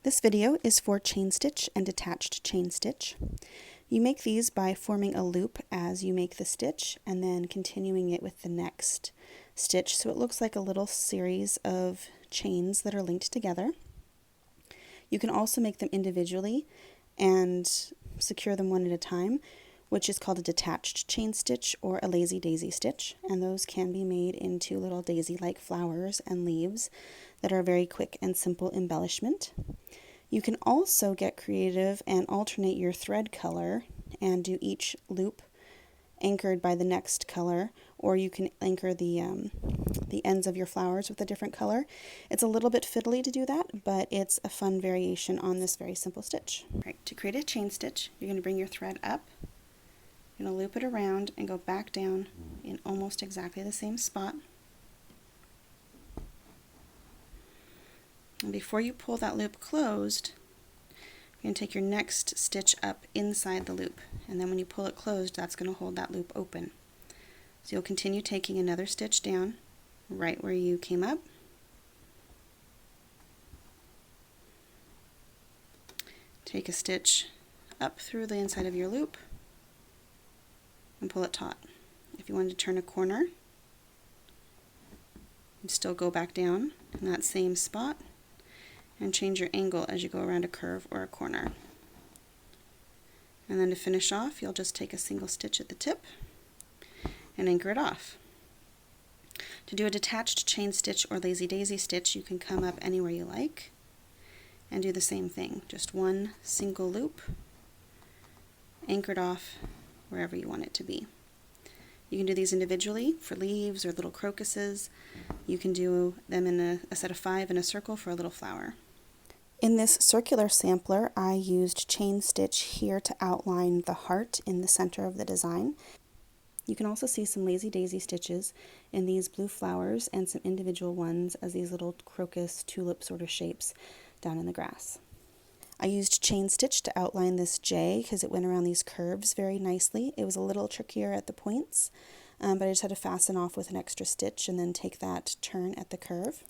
This video is for chain stitch and detached chain stitch. You make these by forming a loop as you make the stitch and then continuing it with the next stitch, so it looks like a little series of chains that are linked together. You can also make them individually and secure them one at a time, which is called a detached chain stitch or a lazy daisy stitch, and those can be made into little daisy-like flowers and leaves that are a very quick and simple embellishment. You can also get creative and alternate your thread color and do each loop anchored by the next color, or you can anchor the ends of your flowers with a different color. It's a little bit fiddly to do that, but it's a fun variation on this very simple stitch. Right, to create a chain stitch, you're going to bring your thread up, you're going to loop it around and go back down in almost exactly the same spot. And before you pull that loop closed, you're going to take your next stitch up inside the loop, and then when you pull it closed, that's going to hold that loop open. So you'll continue taking another stitch down right where you came up. Take a stitch up through the inside of your loop and pull it taut. If you wanted to turn a corner, you still go back down in that same spot and change your angle as you go around a curve or a corner. And then to finish off, you'll just take a single stitch at the tip and anchor it off. To do a detached chain stitch or lazy daisy stitch, you can come up anywhere you like and do the same thing. Just one single loop, anchored off wherever you want it to be. You can do these individually for leaves or little crocuses. You can do them in a set of 5 in a circle for a little flower. In this circular sampler, I used chain stitch here to outline the heart in the center of the design. You can also see some lazy daisy stitches in these blue flowers and some individual ones as these little crocus tulip sort of shapes down in the grass. I used chain stitch to outline this J because it went around these curves very nicely. It was a little trickier at the points, but I just had to fasten off with an extra stitch and then take that turn at the curve.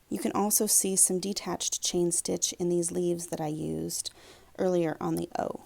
You can also see some detached chain stitch in these leaves that I used earlier on the O.